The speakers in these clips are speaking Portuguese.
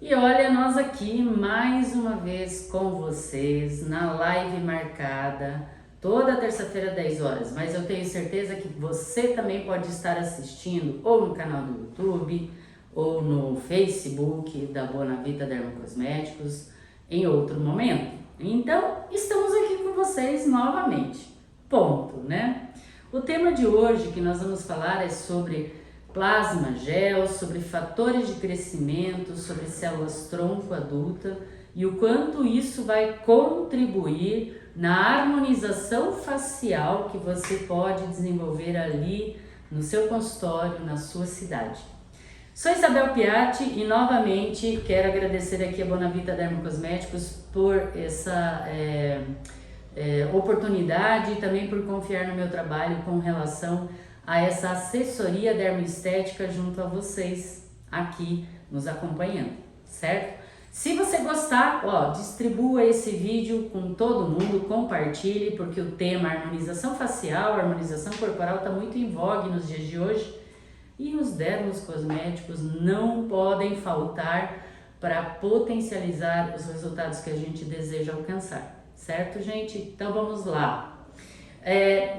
E olha, nós aqui mais uma vez com vocês na live marcada toda terça-feira 10 horas, mas eu tenho certeza que você também pode estar assistindo ou no canal do YouTube ou no Facebook da Bonavita Dermocosméticos em outro momento. Então, estamos aqui com vocês novamente. Ponto, né? O tema de hoje que nós vamos falar é sobre plasma gel, sobre fatores de crescimento, sobre células tronco adulta e o quanto isso vai contribuir na harmonização facial que você pode desenvolver ali no seu consultório, na sua cidade. Sou Isabel Piatti e novamente quero agradecer aqui a Bonavita Dermocosméticos por essa oportunidade e também por confiar no meu trabalho com relação a essa assessoria dermoestética junto a vocês aqui nos acompanhando, certo? Se você gostar, distribua esse vídeo com todo mundo, compartilhe, porque o tema harmonização facial, harmonização corporal está muito em vogue nos dias de hoje e os dermocosméticos não podem faltar para potencializar os resultados que a gente deseja alcançar, certo, gente? Então vamos lá.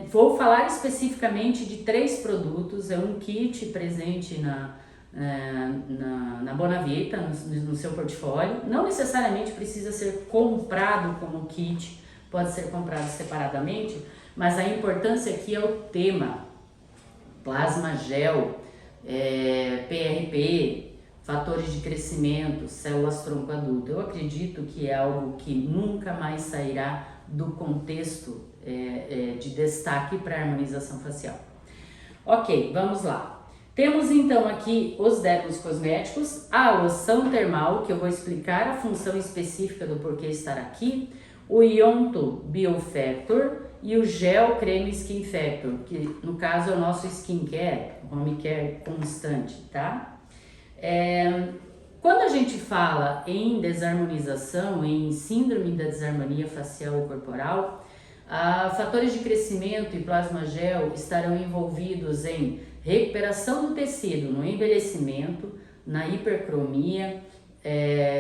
Vou falar especificamente de 3 produtos, é um kit presente na Bonavita, no seu portfólio. Não necessariamente precisa ser comprado como kit, pode ser comprado separadamente, mas a importância aqui é o tema, plasma gel, PRP, fatores de crescimento, células tronco adulto. Eu acredito que é algo que nunca mais sairá do contexto de destaque para a harmonização facial. Ok, vamos lá. Temos então aqui os dermocosméticos, a loção termal, que eu vou explicar a função específica do porquê estar aqui, o Ionto Biofactor e o gel creme Skin Factor, que no caso é o nosso skincare, home care constante, tá? Quando a gente fala em desarmonização, em síndrome da desarmonia facial ou corporal, fatores de crescimento e plasma gel estarão envolvidos em recuperação do tecido no envelhecimento, na hipercromia,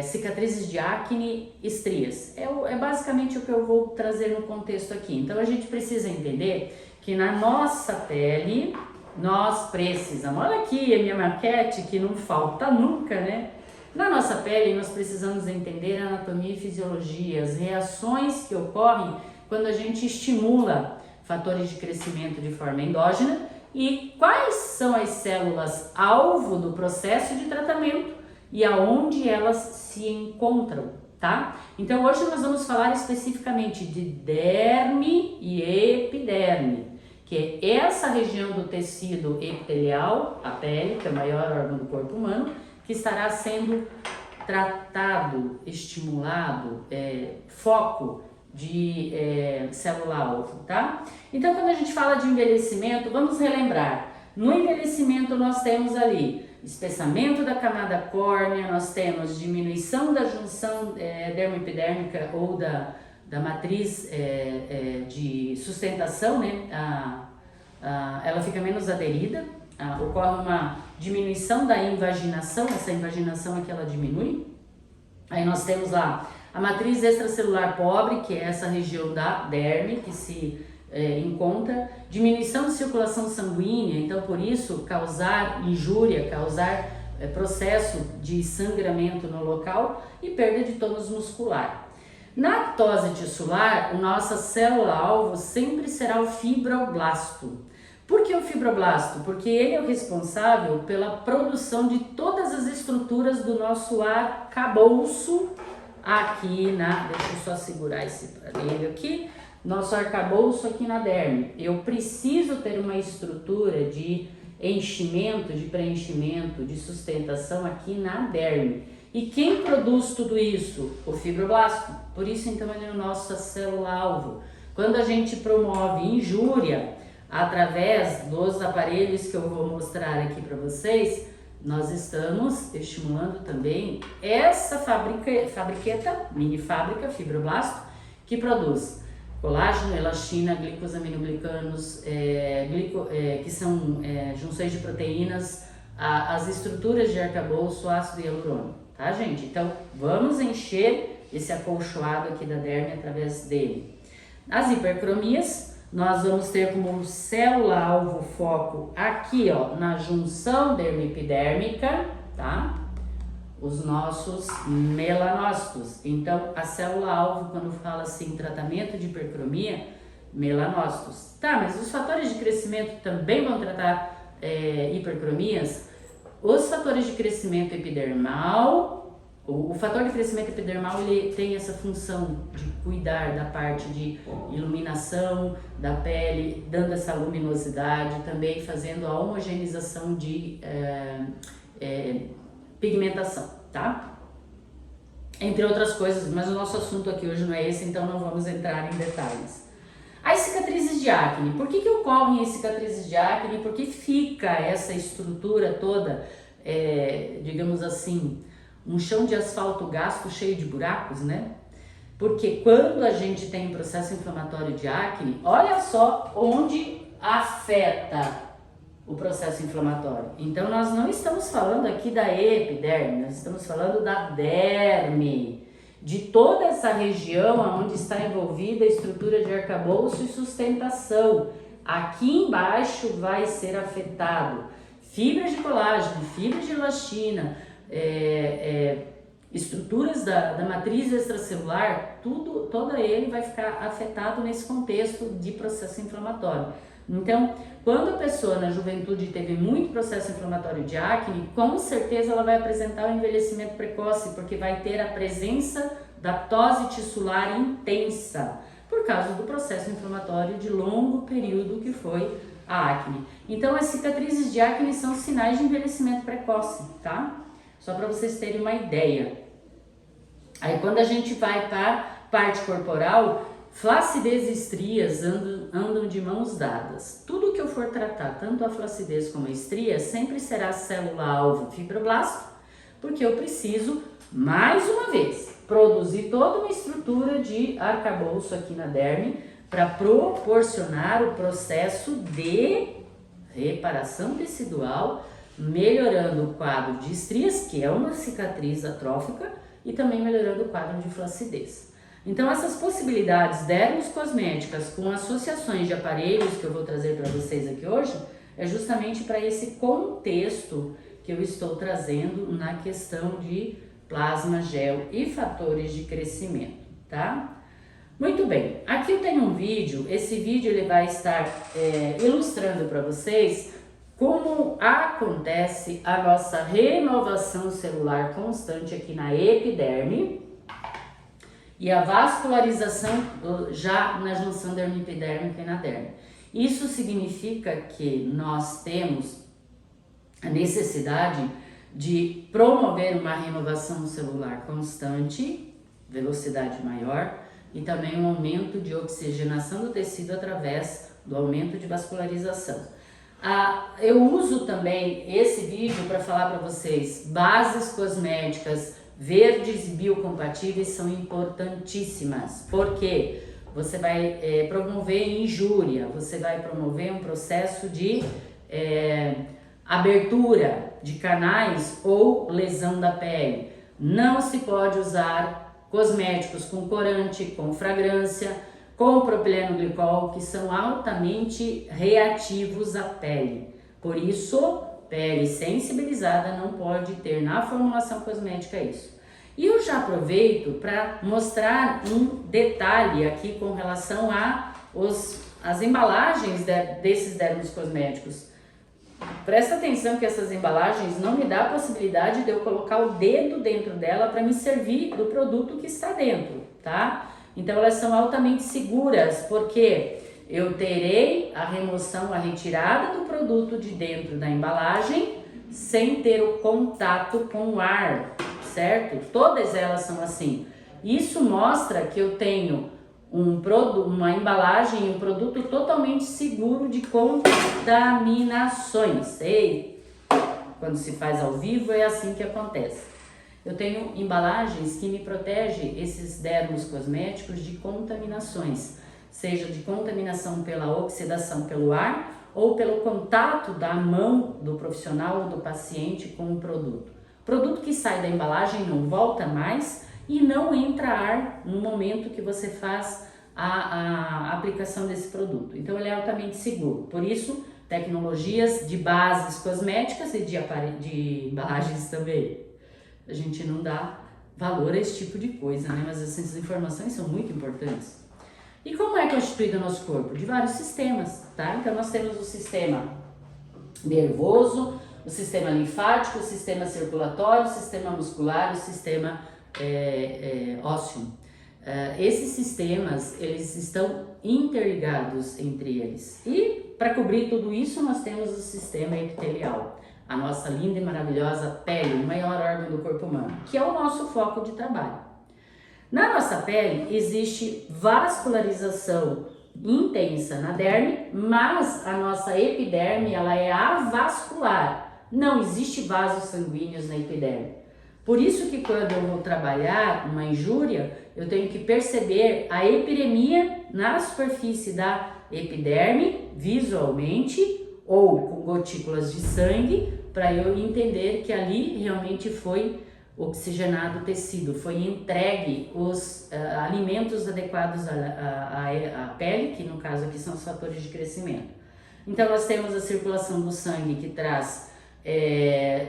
cicatrizes de acne, estrias. É basicamente o que eu vou trazer no contexto aqui. Então a gente precisa entender que na nossa pele nós precisamos, olha aqui a minha maquete que não falta nunca, né? Na nossa pele nós precisamos entender a anatomia e fisiologia, as reações que ocorrem quando a gente estimula fatores de crescimento de forma endógena e quais são as células alvo do processo de tratamento e aonde elas se encontram, tá? Então hoje nós vamos falar especificamente de derme e epiderme, que é essa região do tecido epitelial, a pele, que é o maior órgão do corpo humano, que estará sendo tratado, estimulado, foco de célula-alvo, tá? Então, quando a gente fala de envelhecimento, vamos relembrar. No envelhecimento, nós temos ali espessamento da camada córnea, nós temos diminuição da junção dermoepidérmica ou da matriz de sustentação, né? Ela fica menos aderida, ocorre uma diminuição da invaginação, essa invaginação é que ela diminui. Aí nós temos lá a matriz extracelular pobre, que é essa região da derme que se encontra, diminuição de circulação sanguínea, então por isso causar injúria, causar processo de sangramento no local e perda de tônus muscular. Na ptose tissular, a nossa célula-alvo sempre será o fibroblasto. Por que o fibroblasto? Porque ele é o responsável pela produção de todas as estruturas do nosso arcabouço aqui deixa eu só segurar esse aparelho aqui, nosso arcabouço aqui na derme. Eu preciso ter uma estrutura de enchimento, de preenchimento, de sustentação aqui na derme. E quem produz tudo isso? O fibroblasto. Por isso então ele é a nossa célula-alvo. Quando a gente promove injúria através dos aparelhos que eu vou mostrar aqui para vocês, nós estamos estimulando também essa fabriqueta, mini fábrica, fibroblasto, que produz colágeno, elastina, glicosaminoglicanos, que são junções de proteínas, as estruturas de arcabouço, ácido hialurônico. tá, gente? Então, vamos encher esse acolchoado aqui da derme através dele. As hipercromias, nós vamos ter como célula-alvo foco aqui, ó, na junção dermopidérmica, tá? Os nossos melanócitos. Então, a célula-alvo, quando fala assim, tratamento de hipercromia, melanócitos. Tá, mas os fatores de crescimento também vão tratar hipercromias? Os fatores de crescimento epidermal, o fator de crescimento epidermal, ele tem essa função de cuidar da parte de iluminação da pele, dando essa luminosidade, também fazendo a homogeneização de pigmentação, tá? Entre outras coisas, mas o nosso assunto aqui hoje não é esse, então não vamos entrar em detalhes. As cicatrizes de acne. Por que ocorrem as cicatrizes de acne? Por que fica essa estrutura toda, digamos assim, um chão de asfalto gasto cheio de buracos, né? Porque quando a gente tem processo inflamatório de acne, olha só onde afeta o processo inflamatório. Então, nós não estamos falando aqui da epiderme, nós estamos falando da derme, de toda essa região onde está envolvida a estrutura de arcabouço e sustentação. Aqui embaixo vai ser afetado fibras de colágeno, fibras de elastina, estruturas da matriz extracelular, todo ele vai ficar afetado nesse contexto de processo inflamatório. Então, quando a pessoa na juventude teve muito processo inflamatório de acne, com certeza ela vai apresentar o envelhecimento precoce, porque vai ter a presença da ptose tissular intensa, por causa do processo inflamatório de longo período que foi a acne. Então, as cicatrizes de acne são sinais de envelhecimento precoce, tá? Só para vocês terem uma ideia. Aí, quando a gente vai para a parte corporal, flacidez e estrias andam de mãos dadas. Tudo que eu for tratar, tanto a flacidez como a estria, sempre será célula-alvo fibroblasto, porque eu preciso, mais uma vez, produzir toda uma estrutura de arcabouço aqui na derme para proporcionar o processo de reparação tecidual, melhorando o quadro de estrias, que é uma cicatriz atrófica, e também melhorando o quadro de flacidez. Então, essas possibilidades dermocosméticas com associações de aparelhos que eu vou trazer para vocês aqui hoje, é justamente para esse contexto que eu estou trazendo na questão de plasma gel e fatores de crescimento, tá? Muito bem, aqui eu tenho um vídeo, esse vídeo ele vai estar ilustrando para vocês como acontece a nossa renovação celular constante aqui na epiderme, e a vascularização já na junção dermopidérmica e na derme. Isso significa que nós temos a necessidade de promover uma renovação celular constante, velocidade maior, e também um aumento de oxigenação do tecido através do aumento de vascularização. Eu uso também esse vídeo para falar para vocês, bases cosméticas verdes e biocompatíveis são importantíssimas, porque você vai promover injúria, você vai promover um processo de abertura de canais ou lesão da pele. Não se pode usar cosméticos com corante, com fragrância, com propileno glicol, que são altamente reativos à pele. Por isso, pele sensibilizada não pode ter na formulação cosmética isso. E eu já aproveito para mostrar um detalhe aqui com relação às embalagens desses dermos cosméticos. Presta atenção que essas embalagens não me dão a possibilidade de eu colocar o dedo dentro dela para me servir do produto que está dentro, tá? Então elas são altamente seguras, porque eu terei a remoção, a retirada do produto de dentro da embalagem sem ter o contato com o ar, certo? Todas elas são assim. Isso mostra que eu tenho uma embalagem, um produto totalmente seguro de contaminações. Ei, quando se faz ao vivo é assim que acontece. Eu tenho embalagens que me protegem esses dermos cosméticos de contaminações, seja de contaminação pela oxidação pelo ar ou pelo contato da mão do profissional ou do paciente com o produto. Produto que sai da embalagem não volta mais e não entra ar no momento que você faz a aplicação desse produto. Então ele é altamente seguro. Por isso, tecnologias de bases cosméticas e de embalagens também. A gente não dá valor a esse tipo de coisa, né? Mas essas informações são muito importantes. E como é constituído o nosso corpo? De vários sistemas, tá? Então nós temos o sistema nervoso, o sistema linfático, o sistema circulatório, o sistema muscular, o sistema ósseo. Esses sistemas, eles estão interligados entre eles. E para cobrir tudo isso, nós temos o sistema epitelial, a nossa linda e maravilhosa pele, o maior órgão do corpo humano, que é o nosso foco de trabalho. Na nossa pele existe vascularização intensa na derme, mas a nossa epiderme ela é avascular. Não existe vasos sanguíneos na epiderme. Por isso que quando eu vou trabalhar uma injúria, eu tenho que perceber a epidemia na superfície da epiderme visualmente ou com gotículas de sangue, para eu entender que ali realmente foi oxigenado o tecido, foi entregue os alimentos adequados à pele, que no caso aqui são os fatores de crescimento. Então nós temos a circulação do sangue que traz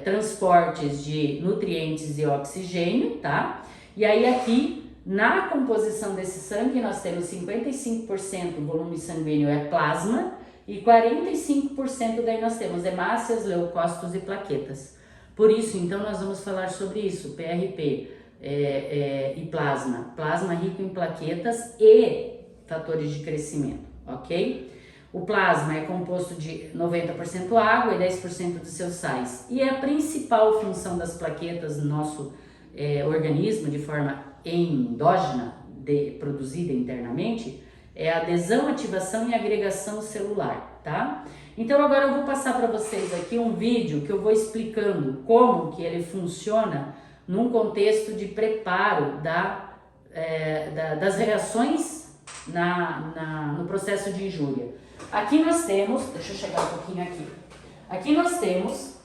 transportes de nutrientes e oxigênio, tá? E aí aqui na composição desse sangue nós temos 55% do volume sanguíneo é plasma e 45% daí nós temos hemácias, leucócitos e plaquetas. Por isso, então, nós vamos falar sobre isso, PRP e plasma. Plasma rico em plaquetas e fatores de crescimento, ok? O plasma é composto de 90% água e 10% de seus sais. E a principal função das plaquetas no nosso organismo, de forma endógena, produzida internamente, é a adesão, ativação e agregação celular, tá? Então agora eu vou passar para vocês aqui um vídeo que eu vou explicando como que ele funciona num contexto de preparo das reações no processo de injúria. Aqui nós temos, deixa eu chegar um pouquinho aqui. Aqui nós temos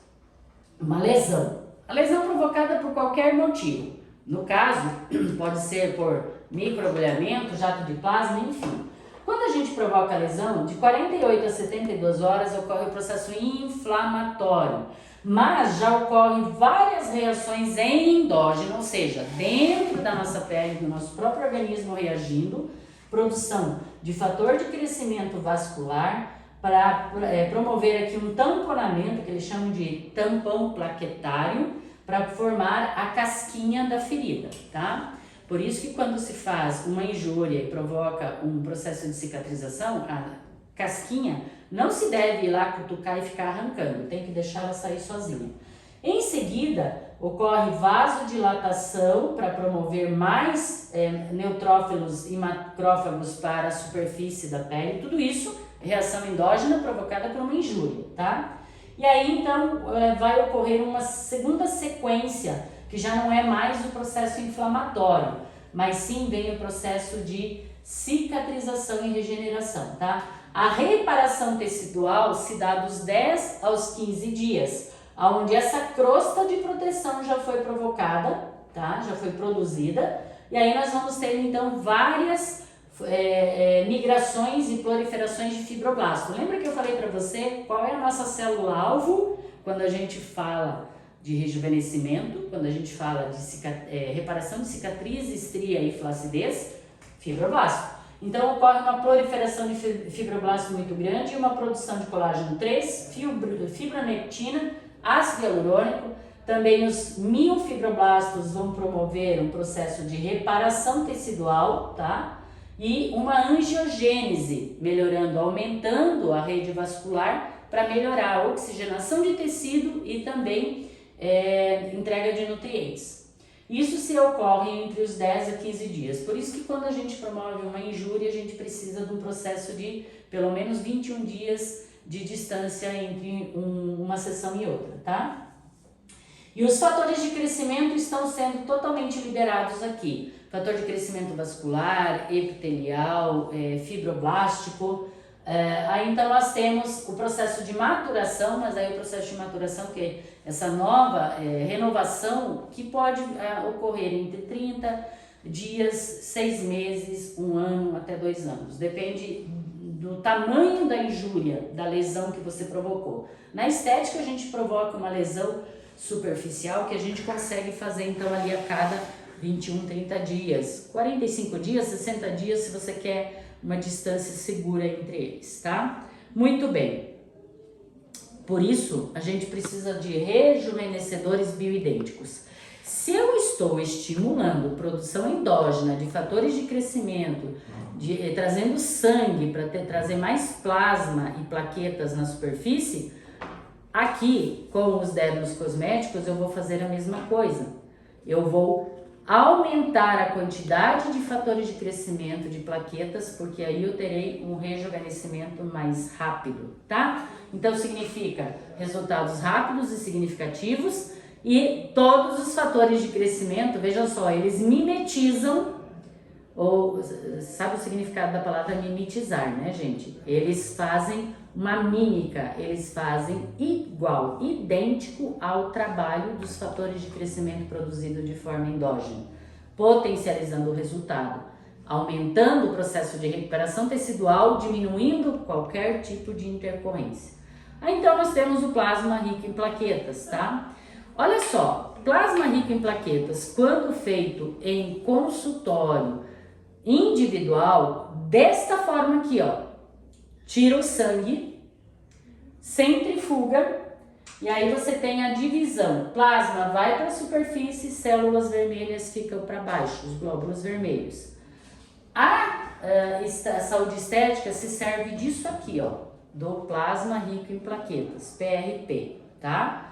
uma lesão. A lesão provocada por qualquer motivo. No caso, pode ser por microagulhamento, jato de plasma, enfim. Quando a gente provoca a lesão, de 48 a 72 horas ocorre o processo inflamatório, mas já ocorrem várias reações endógenas, ou seja, dentro da nossa pele, do nosso próprio organismo reagindo, produção de fator de crescimento vascular para promover aqui um tamponamento, que eles chamam de tampão plaquetário, para formar a casquinha da ferida, tá? Por isso que quando se faz uma injúria e provoca um processo de cicatrização, a casquinha não se deve ir lá cutucar e ficar arrancando, tem que deixar ela sair sozinha. Em seguida, ocorre vasodilatação para promover mais neutrófilos e macrófagos para a superfície da pele, tudo isso reação endógena provocada por uma injúria, tá? E aí então vai ocorrer uma segunda sequência, que já não é mais o processo inflamatório, mas sim vem o processo de cicatrização e regeneração, tá? A reparação tecidual se dá dos 10 aos 15 dias, onde essa crosta de proteção já foi provocada, tá? Já foi produzida, e aí nós vamos ter então várias migrações e proliferações de fibroblasto. Lembra que eu falei para você qual é a nossa célula-alvo quando a gente fala de rejuvenescimento, quando a gente fala de reparação de cicatriz, estria e flacidez? Fibroblasto. Então ocorre uma proliferação de fibroblasto muito grande e uma produção de colágeno 3, fibronectina, ácido hialurônico. Também os miofibroblastos vão promover um processo de reparação tecidual, tá? E uma angiogênese, melhorando, aumentando a rede vascular para melhorar a oxigenação de tecido e também entrega de nutrientes. Isso se ocorre entre os 10 a 15 dias. Por isso que quando a gente promove uma injúria, a gente precisa de um processo de pelo menos 21 dias de distância entre uma sessão e outra, tá? E os fatores de crescimento estão sendo totalmente liberados aqui. Fator de crescimento vascular, epitelial, fibroblástico, Aí então nós temos o processo de maturação, mas aí o processo de maturação, que é essa nova renovação, que pode ocorrer entre 30 dias, 6 meses, 1 ano, até 2 anos. Depende do tamanho da injúria, da lesão que você provocou. Na estética a gente provoca uma lesão superficial que a gente consegue fazer então ali a cada 21, 30 dias, 45 dias, 60 dias, se você quer uma distância segura entre eles, tá? Muito bem. Por isso, a gente precisa de rejuvenescedores bioidênticos. Se eu estou estimulando produção endógena de fatores de crescimento, trazendo sangue para trazer mais plasma e plaquetas na superfície, aqui com os dermocosméticos eu vou fazer a mesma coisa. Eu vou aumentar a quantidade de fatores de crescimento de plaquetas, porque aí eu terei um rejuvenescimento mais rápido, tá? Então significa resultados rápidos e significativos, e todos os fatores de crescimento, vejam só, eles mimetizam, ou sabe o significado da palavra mimetizar, né, gente? Eles fazem uma mímica, eles fazem igual, idêntico ao trabalho dos fatores de crescimento produzido de forma endógena, potencializando o resultado, aumentando o processo de recuperação tecidual, diminuindo qualquer tipo de intercorrência. Aí então nós temos o plasma rico em plaquetas, tá? Olha só, plasma rico em plaquetas, quando feito em consultório individual, desta forma aqui, ó, tira o sangue, centrifuga, e aí você tem a divisão. Plasma vai para a superfície, células vermelhas ficam para baixo, os glóbulos vermelhos. A saúde estética se serve disso aqui, ó, do plasma rico em plaquetas, PRP, tá?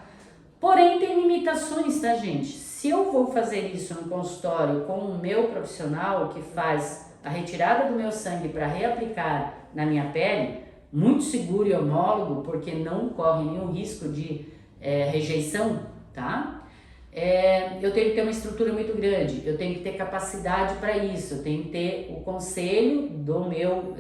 Porém, tem limitações, tá, gente? Se eu vou fazer isso no consultório com o meu profissional que faz a retirada do meu sangue para reaplicar na minha pele, muito seguro e homólogo, porque não corre nenhum risco de rejeição, tá? Eu tenho que ter uma estrutura muito grande, eu tenho que ter capacidade para isso, eu tenho que ter o conselho do meu,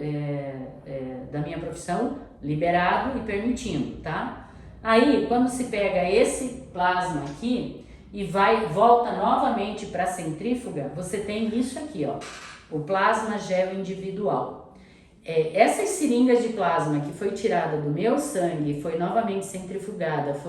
da minha profissão liberado e permitindo, tá? Aí, quando se pega esse plasma aqui e volta novamente para a centrífuga, você tem isso aqui, ó, o plasma gel individual. Essas seringas de plasma que foi tirada do meu sangue, foi novamente centrifugada,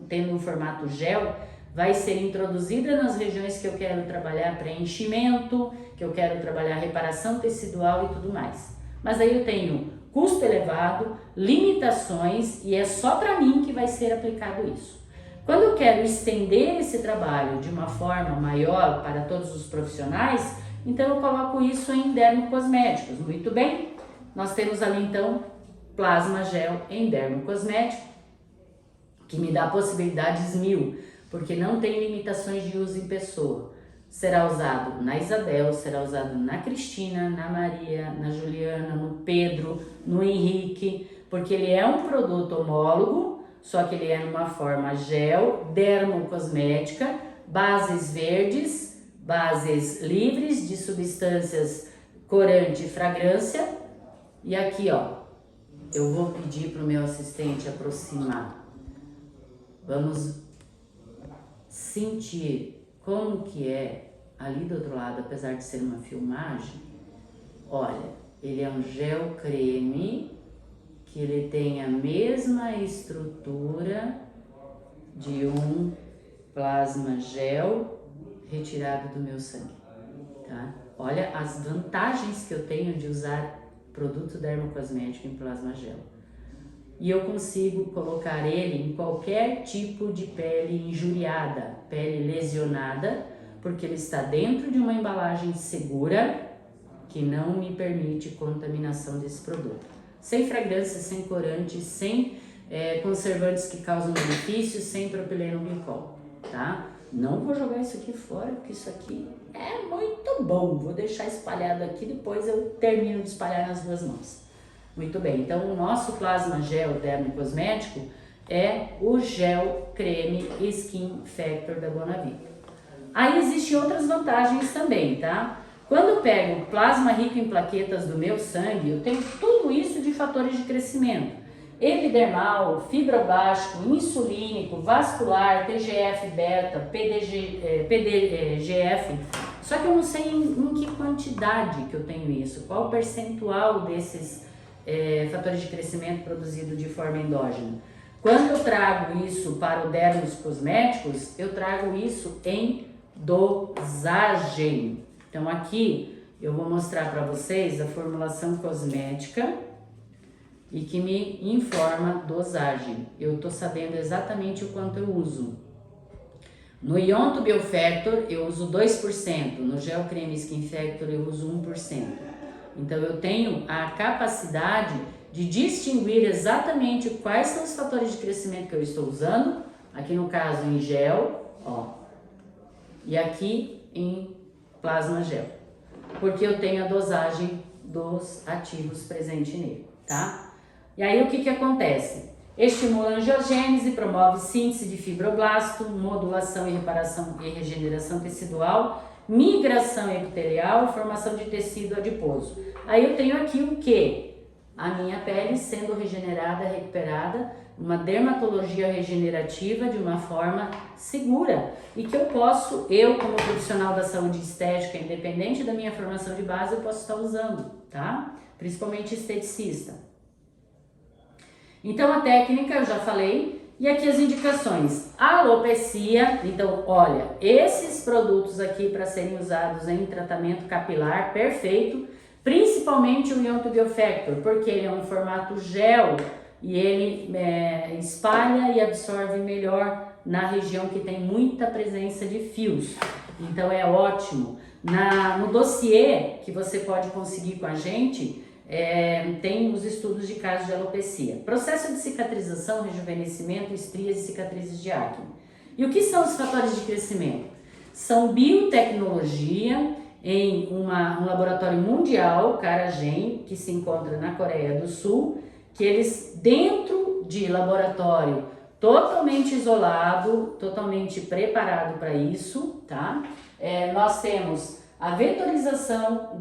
tendo um formato gel, vai ser introduzida nas regiões que eu quero trabalhar preenchimento, que eu quero trabalhar reparação tecidual e tudo mais. Mas aí eu tenho custo elevado, limitações, e é só para mim que vai ser aplicado isso. Quando eu quero estender esse trabalho de uma forma maior para todos os profissionais, então eu coloco isso em dermocosméticos. Muito bem? Nós temos ali então plasma gel em dermocosmético, que me dá possibilidades 1000, porque não tem limitações de uso em pessoa. Será usado na Isabel, será usado na Cristina, na Maria, na Juliana, no Pedro, no Henrique, porque ele é um produto homólogo, só que ele é numa forma gel, dermocosmética, bases verdes, bases livres de substâncias corante e fragrância. E aqui, ó, eu vou pedir para o meu assistente aproximar. Vamos sentir como que é ali do outro lado, apesar de ser uma filmagem. Olha, ele é um gel creme, que ele tem a mesma estrutura de um plasma gel retirado do meu sangue, tá? Olha as vantagens que eu tenho de usar produto dermocosmético em plasma gel. E eu consigo colocar ele em qualquer tipo de pele injuriada, pele lesionada, porque ele está dentro de uma embalagem segura que não me permite contaminação desse produto. Sem fragrância, sem corante, sem conservantes que causam benefícios, sem propileno glicol, tá? Não vou jogar isso aqui fora, porque isso aqui é muito bom. Vou deixar espalhado aqui, depois eu termino de espalhar nas duas mãos. Muito bem, então o nosso plasma gel dermocosmético é o gel creme Skin Factor da Bonavita. Aí existem outras vantagens também, tá? Quando eu pego o plasma rico em plaquetas do meu sangue, eu tenho tudo isso de fatores de crescimento. Epidermal, fibroblástico, insulínico, vascular, TGF-beta, PDGF. Só que eu não sei em que quantidade que eu tenho isso, qual o percentual desses fatores de crescimento produzido de forma endógena. Quando eu trago isso para o Dermos Cosméticos, eu trago isso em dosagem. Então aqui eu vou mostrar para vocês a formulação cosmética e que me informa dosagem. Eu estou sabendo exatamente o quanto eu uso. No Ionto Biofactor eu uso 2%, no Gel Creme Skin Factor eu uso 1%. Então eu tenho a capacidade de distinguir exatamente quais são os fatores de crescimento que eu estou usando, aqui no caso em gel, ó, e aqui em plasma gel, porque eu tenho a dosagem dos ativos presente nele, tá? E aí o que acontece? Estimula a angiogênese, promove síntese de fibroblasto, modulação e reparação e regeneração tecidual, migração epitelial, formação de tecido adiposo. Aí eu tenho aqui o quê? A minha pele sendo regenerada, recuperada, uma dermatologia regenerativa de uma forma segura e que eu como profissional da saúde estética, independente da minha formação de base, eu posso estar usando, tá? Principalmente esteticista. Então a técnica eu já falei e aqui as indicações. Alopecia, então olha, esses produtos aqui para serem usados em tratamento capilar, perfeito. Principalmente o Ionto Biofactor, porque ele é um formato gel e ele espalha e absorve melhor na região que tem muita presença de fios. Então é ótimo. No dossiê que você pode conseguir com a gente, tem os estudos de casos de alopecia. Processo de cicatrização, rejuvenescimento, estrias e cicatrizes de acne. E o que são os fatores de crescimento? São biotecnologia em um laboratório mundial, Caragen, que se encontra na Coreia do Sul, que eles, dentro de laboratório totalmente isolado, totalmente preparado para isso, tá? Nós temos a vetorização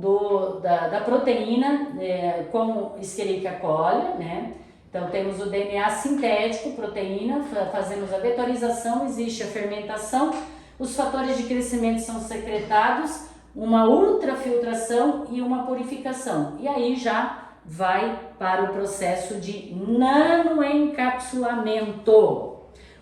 da proteína com Escherichia coli, né? Então temos o DNA sintético, proteína, fazemos a vetorização, existe a fermentação, os fatores de crescimento são secretados, uma ultrafiltração e uma purificação. E aí já vai para o processo de nanoencapsulamento.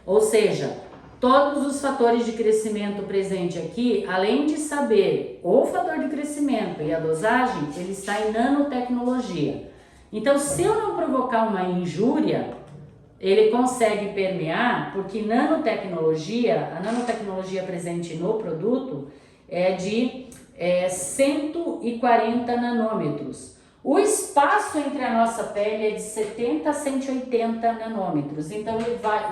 Ou seja, todos os fatores de crescimento presente aqui, além de saber o fator de crescimento e a dosagem, ele está em nanotecnologia. Então, se eu não provocar uma injúria, ele consegue permear, porque a nanotecnologia presente no produto é de 140 nanômetros. O espaço entre a nossa pele é de 70 a 180 nanômetros. Então,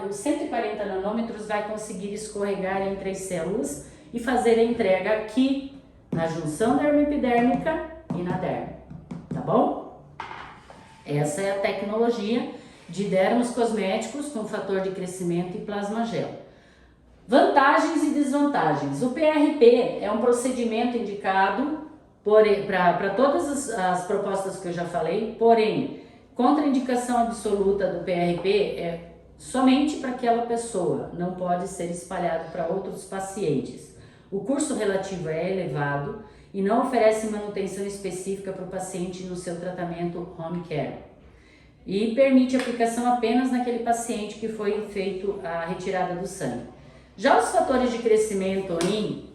os 140 nanômetros vai conseguir escorregar entre as células e fazer a entrega aqui na junção dermoepidérmica e na derme. Tá bom? Essa é a tecnologia de dermos cosméticos com fator de crescimento e plasma gel. Vantagens e desvantagens. O PRP é um procedimento indicado para todas as propostas que eu já falei, porém, contraindicação absoluta do PRP é somente para aquela pessoa, não pode ser espalhado para outros pacientes. O custo relativo é elevado e não oferece manutenção específica para o paciente no seu tratamento home care. E permite aplicação apenas naquele paciente que foi feito a retirada do sangue. Já os fatores de crescimento em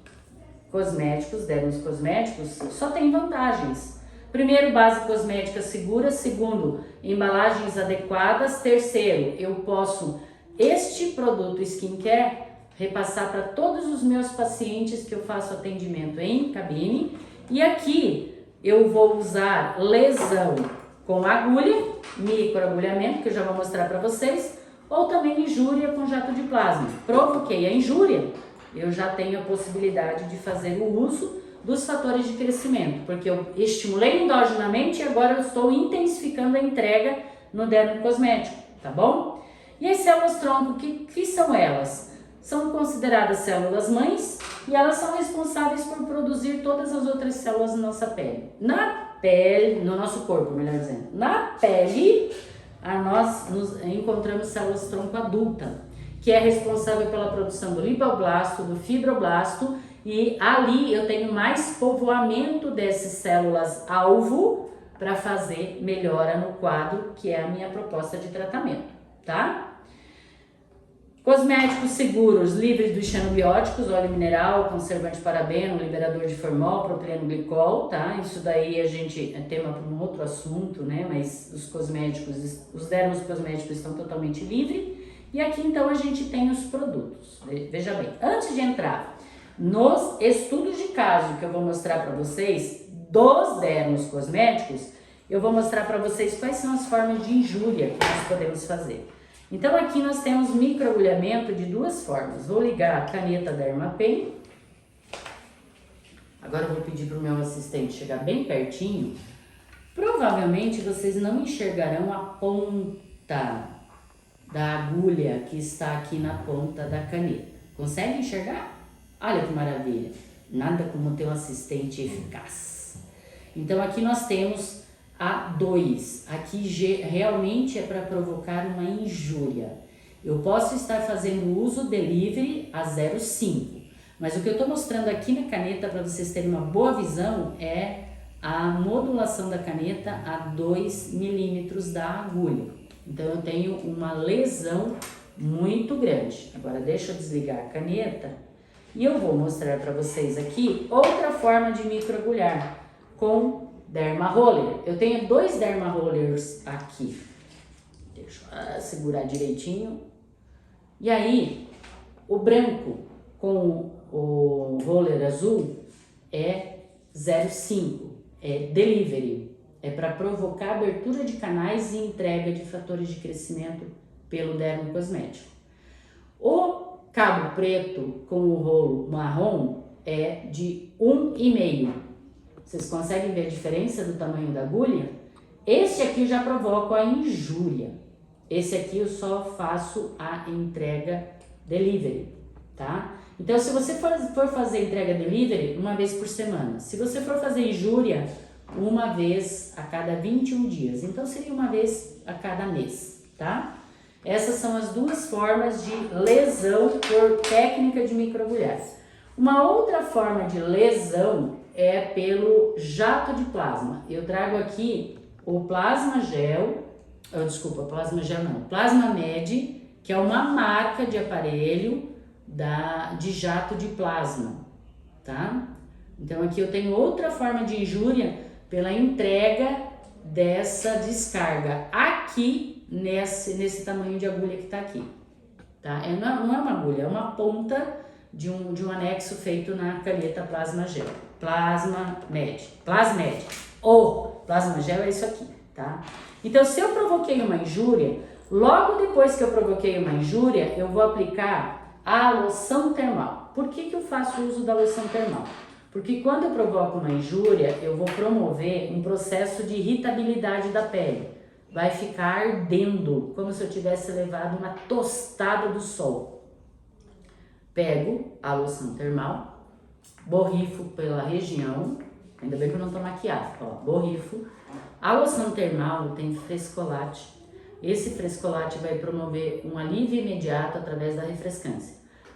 cosméticos, dermos cosméticos, só tem vantagens. Primeiro, base cosmética segura. Segundo, embalagens adequadas. Terceiro, eu posso, este produto skincare, repassar para todos os meus pacientes que eu faço atendimento em cabine. E aqui eu vou usar lesão com agulha, microagulhamento, que eu já vou mostrar para vocês, ou também injúria com jato de plasma. Provoquei a injúria, eu já tenho a possibilidade de fazer o uso dos fatores de crescimento, porque eu estimulei endogenamente e agora eu estou intensificando a entrega no dermo cosmético, tá bom? E as células tronco, que são elas? São consideradas células mães e elas são responsáveis por produzir todas as outras células da nossa pele. Na pele, no nosso corpo, melhor dizendo, na pele, nós encontramos células tronco adulta, que é responsável pela produção do lipoblasto, do fibroblasto, e ali eu tenho mais povoamento dessas células alvo para fazer melhora no quadro, que é a minha proposta de tratamento, tá? Cosméticos seguros, livres dos xenobióticos, óleo mineral, conservante parabeno, liberador de formol, propileno glicol, tá? Isso daí a gente é tema para um outro assunto, né? Mas os cosméticos, os dermocosméticos estão totalmente livres. E aqui então a gente tem os produtos. Veja bem, antes de entrar nos estudos de caso que eu vou mostrar para vocês dos dermocosméticos, eu vou mostrar para vocês quais são as formas de injúria que nós podemos fazer. Então aqui nós temos microagulhamento de duas formas. Vou ligar a caneta Dermapen. Agora eu vou pedir para o meu assistente chegar bem pertinho. Provavelmente vocês não enxergarão a ponta da agulha que está aqui na ponta da caneta. Consegue enxergar? Olha que maravilha! Nada como ter um assistente eficaz. Então aqui nós temos a 2, aqui realmente é para provocar uma injúria. Eu posso estar fazendo uso delivery a 0,5, mas o que eu estou mostrando aqui na caneta para vocês terem uma boa visão é a modulação da caneta a 2 milímetros da agulha. Então eu tenho uma lesão muito grande. Agora deixa eu desligar a caneta e eu vou mostrar para vocês aqui outra forma de microagulhar com derma roller. Eu tenho 2 derma rollers aqui. Deixa eu segurar direitinho. E aí, o branco com o roller azul é 0,5. É delivery. É para provocar abertura de canais e entrega de fatores de crescimento pelo dermocosmético. O cabo preto com o rolo marrom é de 1,5. Vocês conseguem ver a diferença do tamanho da agulha? Este aqui eu já provoco a injúria. Esse aqui eu só faço a entrega delivery, tá? Então, se você for fazer entrega delivery, uma vez por semana. Se você for fazer injúria, uma vez a cada 21 dias. Então, seria uma vez a cada mês, tá? Essas são as duas formas de lesão por técnica de microagulhar. Uma outra forma de lesão é pelo jato de plasma. Eu trago aqui o Plasma Med, que é uma marca de aparelho de jato de plasma, tá? Então aqui eu tenho outra forma de injúria pela entrega dessa descarga aqui nesse tamanho de agulha que tá aqui, tá? Não é uma agulha, é uma ponta de um anexo feito na caneta Plasma Med. O Plasma Gel é isso aqui, tá? Então, se eu provoquei uma injúria, logo depois que eu provoquei uma injúria, eu vou aplicar a loção termal. Por que eu faço uso da loção termal? Porque quando eu provoco uma injúria, eu vou promover um processo de irritabilidade da pele. Vai ficar ardendo, como se eu tivesse levado uma tostada do sol. Pego a loção termal, borrifo pela região, ainda bem que eu não tô maquiada, ó, borrifo. A loção termal tem frescolate. Esse frescolate vai promover um alívio imediato através da refrescância.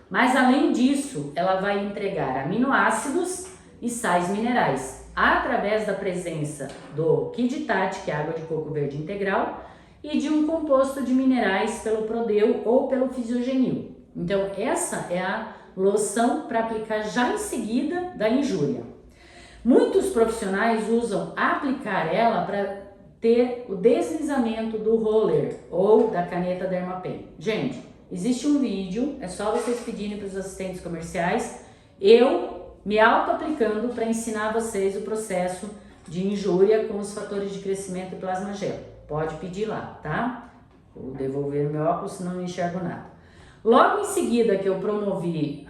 Mas além disso, ela vai entregar aminoácidos e sais minerais, através da presença do Kidtat, que é água de coco verde integral, e de um composto de minerais pelo Prodeu ou pelo Fisiogenil. Então essa é a loção para aplicar já em seguida da injúria. Muitos profissionais usam aplicar ela para ter o deslizamento do roller ou da caneta Dermapen. Gente, existe um vídeo, é só vocês pedirem para os assistentes comerciais, eu me auto-aplicando para ensinar vocês o processo de injúria com os fatores de crescimento e plasma gel. Pode pedir lá, tá? Vou devolver meu óculos, senão não enxergo nada. Logo em seguida que eu promovi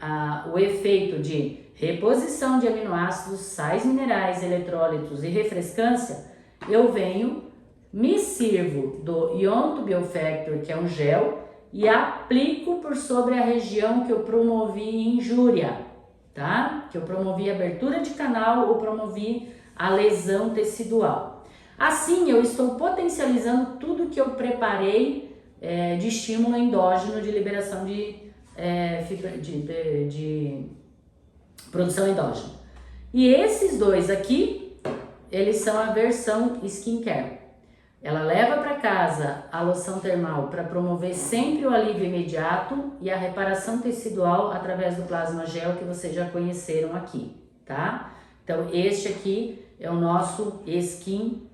o efeito de reposição de aminoácidos, sais minerais, eletrólitos e refrescância, eu venho, me sirvo do Ion to Biofactor, que é um gel, e aplico por sobre a região que eu promovi injúria. tá? Que eu promovi abertura de canal ou promovi a lesão tecidual. Assim, eu estou potencializando tudo que eu preparei de estímulo endógeno de liberação de produção endógena. E esses dois aqui, eles são a versão skincare. Ela leva para casa a loção termal para promover sempre o alívio imediato e a reparação tecidual através do plasma gel que vocês já conheceram aqui, tá? Então, este aqui é o nosso skincare.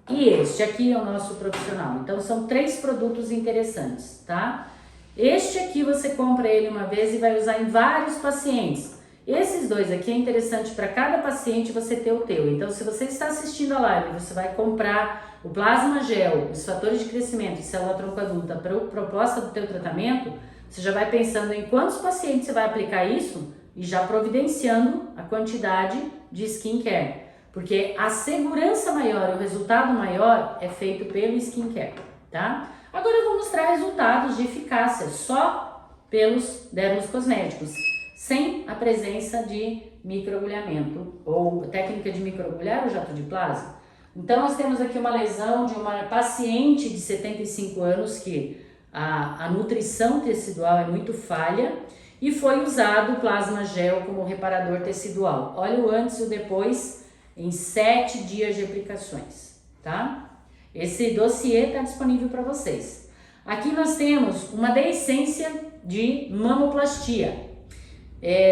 E este aqui é o nosso profissional. Então, são 3 produtos interessantes, tá? Este aqui você compra ele uma vez e vai usar em vários pacientes. Esses 2 aqui é interessante para cada paciente você ter o teu. Então, se você está assistindo a live, você vai comprar o plasma gel, os fatores de crescimento e célula-tronco adulta para a proposta do teu tratamento, você já vai pensando em quantos pacientes você vai aplicar isso e já providenciando a quantidade de skincare. Porque a segurança maior e o resultado maior é feito pelo skincare, tá? Agora eu vou mostrar resultados de eficácia só pelos dermocosméticos, sem a presença de microagulhamento ou técnica de microagulhar ou jato de plasma. Então nós temos aqui uma lesão de uma paciente de 75 anos que a nutrição tecidual é muito falha e foi usado o plasma gel como reparador tecidual. Olha o antes e o depois em 7 dias de aplicações, tá? Esse dossiê está disponível para vocês. Aqui nós temos uma deiscência de mamoplastia.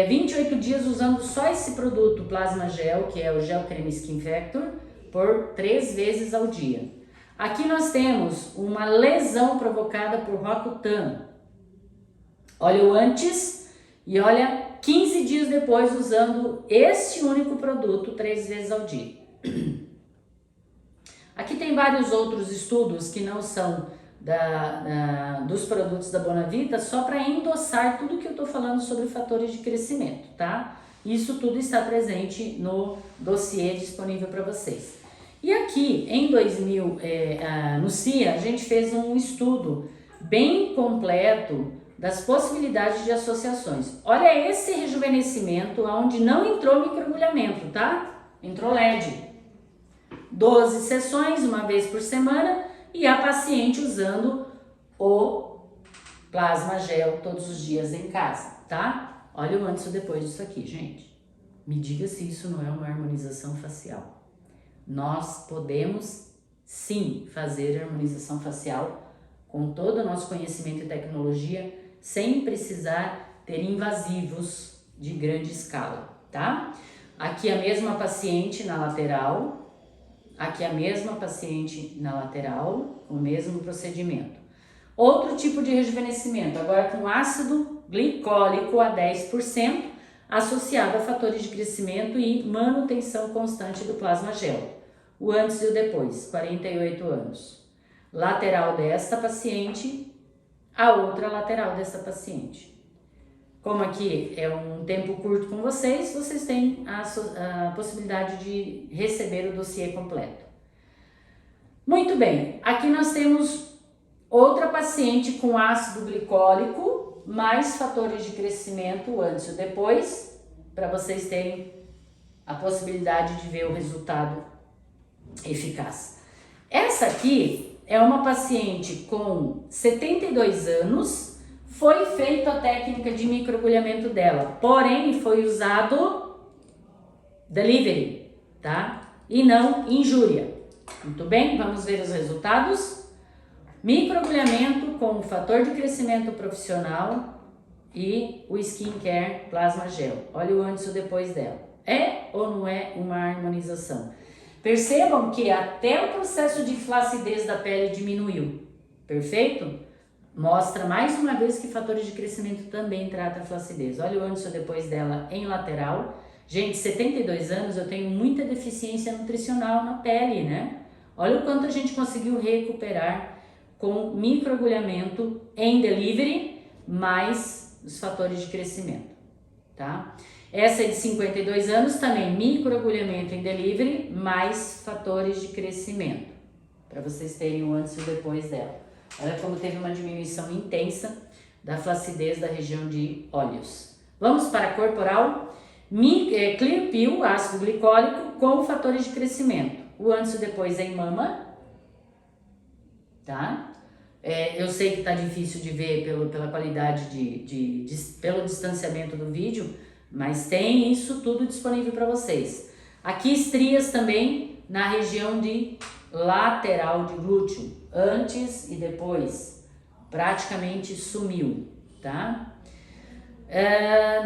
28 dias usando só esse produto plasma gel, que é o Gel Creme Skin Factor, por 3 vezes ao dia. Aqui nós temos uma lesão provocada por Roacutan. Olha o antes e olha 15 dias depois usando este único produto 3 vezes ao dia. Aqui tem vários outros estudos que não são dos produtos da Bonavita, só para endossar tudo que eu estou falando sobre fatores de crescimento, tá? Isso tudo está presente no dossiê disponível para vocês. E aqui, em no CIA, a gente fez um estudo bem completo das possibilidades de associações. Olha esse rejuvenescimento onde não entrou microagulhamento, tá? Entrou LED. 12 sessões, uma vez por semana, e a paciente usando o plasma gel todos os dias em casa, tá? Olha o antes e o depois disso aqui, gente. Me diga se isso não é uma harmonização facial. Nós podemos, sim, fazer harmonização facial com todo o nosso conhecimento e tecnologia, sem precisar ter invasivos de grande escala, tá? Aqui a mesma paciente na lateral, aqui a mesma paciente na lateral, o mesmo procedimento. Outro tipo de rejuvenescimento, agora com ácido glicólico a 10%, associado a fatores de crescimento e manutenção constante do plasma gel. O antes e o depois, 48 anos. Lateral desta paciente, a outra lateral dessa paciente. Como aqui é um tempo curto com vocês, vocês têm a possibilidade de receber o dossiê completo. Muito bem, aqui nós temos outra paciente com ácido glicólico, mais fatores de crescimento, o antes e o depois, para vocês terem a possibilidade de ver o resultado eficaz. Essa aqui é uma paciente com 72 anos, foi feita a técnica de microagulhamento dela, porém foi usado delivery, tá? E não injúria. Muito bem, vamos ver os resultados. Microagulhamento com o fator de crescimento profissional e o skincare plasma gel. Olha o antes e o depois dela. É ou não é uma harmonização? Percebam que até o processo de flacidez da pele diminuiu. Perfeito? Mostra mais uma vez que fatores de crescimento também trata a flacidez. Olha o antes e o depois dela em lateral. Gente, 72 anos, eu tenho muita deficiência nutricional na pele, né? Olha o quanto a gente conseguiu recuperar com microagulhamento em delivery, mais os fatores de crescimento, tá? Essa é de 52 anos, também microagulhamento em delivery, mais fatores de crescimento, para vocês terem o antes e o depois dela. Olha como teve uma diminuição intensa da flacidez da região de olhos. Vamos para a corporal. Clear Pill, ácido glicólico com fatores de crescimento. O antes e depois em mama, tá? Eu sei que tá difícil de ver pela qualidade pelo distanciamento do vídeo, mas tem isso tudo disponível para vocês. Aqui estrias também na região de lateral de glúteo, antes e depois, praticamente sumiu, tá?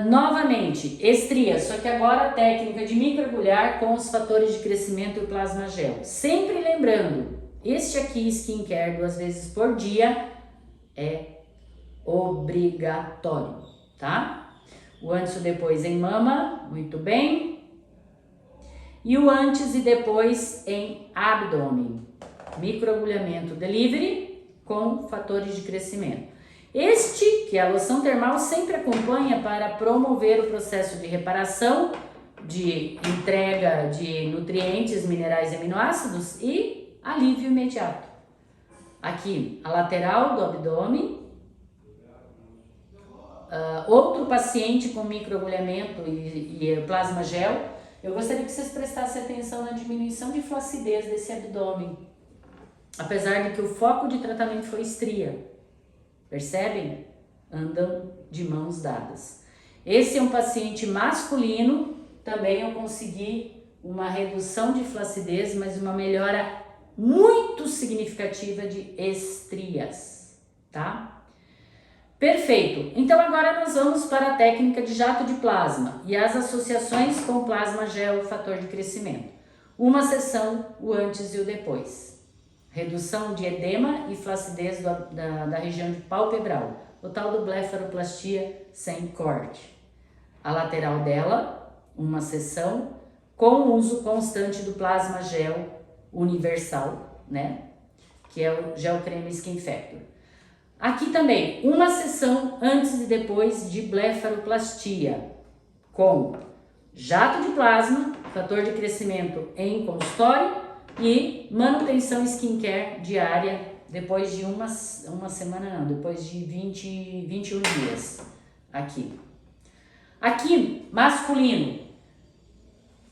Novamente, estria, só que agora a técnica de microagulhar com os fatores de crescimento e o plasma gel. Sempre lembrando, este aqui, skincare 2 vezes por dia, é obrigatório, tá? O antes e o depois em mama, muito bem. E o antes e depois em abdômen. Microagulhamento delivery com fatores de crescimento. Este, que é a loção termal, sempre acompanha para promover o processo de reparação, de entrega de nutrientes, minerais e aminoácidos e alívio imediato. Aqui, a lateral do abdômen. Outro paciente com microagulhamento e plasma gel, eu gostaria que vocês prestassem atenção na diminuição de flacidez desse abdômen, apesar de que o foco de tratamento foi estria. Percebem? Andam de mãos dadas. Esse é um paciente masculino, também eu consegui uma redução de flacidez, mas uma melhora muito significativa de estrias, tá? Perfeito. Então agora nós vamos para a técnica de jato de plasma e as associações com o plasma gel, fator de crescimento. Uma sessão, o antes e o depois. Redução de edema e flacidez da região de palpebral. O tal do blefaroplastia sem corte. A lateral dela, uma sessão com uso constante do plasma gel universal, né? Que é o gel creme Skin Factor. Aqui também, uma sessão antes e depois de blefaroplastia com jato de plasma, fator de crescimento em consultório e manutenção skincare diária depois de uma semana, não, depois de 21 dias. Aqui, masculino.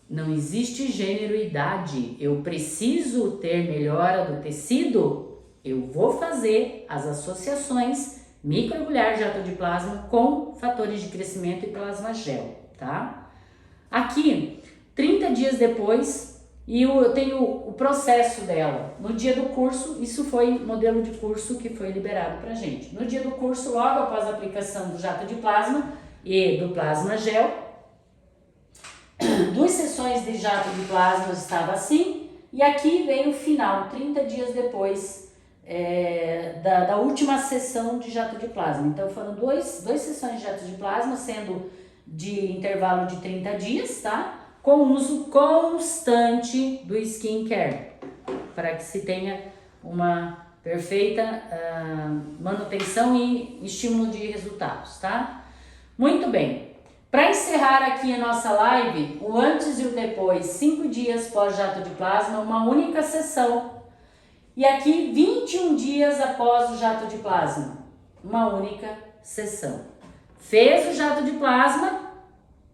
Não existe gênero e idade. Eu preciso ter melhora do tecido? Eu vou fazer as associações microagulhar jato de plasma com fatores de crescimento e plasma gel, tá? Aqui, 30 dias depois, e eu tenho o processo dela. No dia do curso, isso foi modelo de curso que foi liberado pra gente. No dia do curso, logo após a aplicação do jato de plasma e do plasma gel, 2 sessões de jato de plasma estava assim, e aqui vem o final, 30 dias depois da última sessão de jato de plasma. Então foram 2 sessões de jato de plasma, sendo de intervalo de 30 dias, tá? Com uso constante do skincare, para que se tenha uma perfeita manutenção e estímulo de resultados, tá? Muito bem. Para encerrar aqui a nossa live, o antes e o depois, 5 dias pós jato de plasma, uma única sessão. E aqui, 21 dias após o jato de plasma, uma única sessão. Fez o jato de plasma,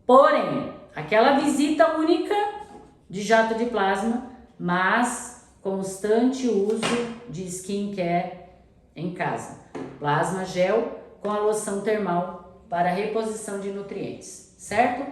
porém, aquela visita única de jato de plasma, mas constante uso de skincare em casa. Plasma gel com a loção termal para reposição de nutrientes, certo?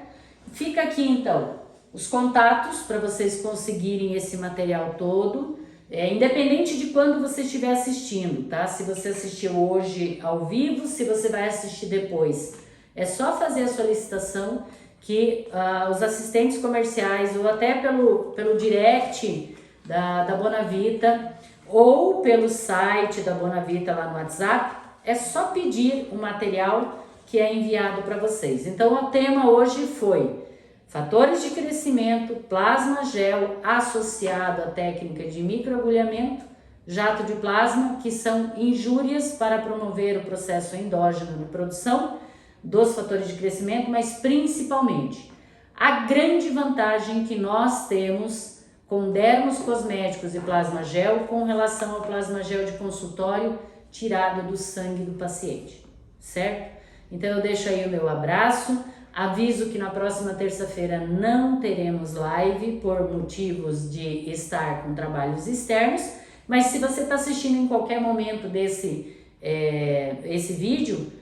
Fica aqui então os contatos para vocês conseguirem esse material todo, independente de quando você estiver assistindo, tá? Se você assistiu hoje ao vivo, se você vai assistir depois, é só fazer a solicitação que os assistentes comerciais ou até pelo direct da Bonavita ou pelo site da Bonavita lá no WhatsApp, é só pedir o material que é enviado para vocês. Então o tema hoje foi fatores de crescimento, plasma gel associado à técnica de microagulhamento, jato de plasma, que são injúrias para promover o processo endógeno de produção dos fatores de crescimento, mas principalmente a grande vantagem que nós temos com dermos cosméticos e plasma gel com relação ao plasma gel de consultório tirado do sangue do paciente, certo? Então eu deixo aí o meu abraço, aviso que na próxima terça-feira não teremos live por motivos de estar com trabalhos externos, mas se você está assistindo em qualquer momento esse vídeo,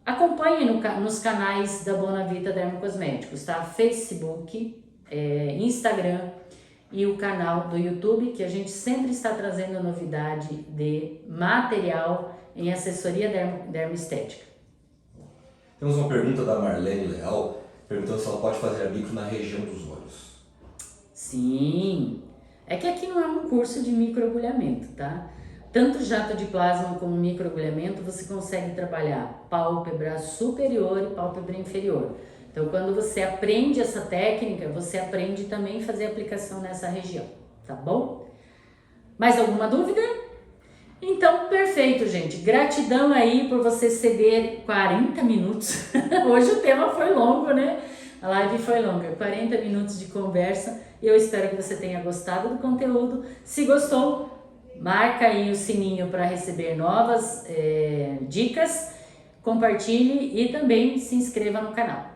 acompanhe nos canais da Bonavita Dermocosméticos, tá? Facebook, Instagram e o canal do YouTube, que a gente sempre está trazendo novidade de material em assessoria dermoestética. Temos uma pergunta da Marlene Leal, perguntando se ela pode fazer a micro na região dos olhos. Sim, é que aqui não é um curso de microagulhamento, tá? Tanto jato de plasma como microagulhamento você consegue trabalhar pálpebra superior e pálpebra inferior. Então quando você aprende essa técnica, você aprende também a fazer aplicação nessa região, tá bom? Mais alguma dúvida? Então, perfeito, gente. Gratidão aí por você ceder 40 minutos. Hoje o tema foi longo, né? A live foi longa, 40 minutos de conversa. Eu espero que você tenha gostado do conteúdo. Se gostou, marca aí o sininho para receber novas dicas, compartilhe e também se inscreva no canal.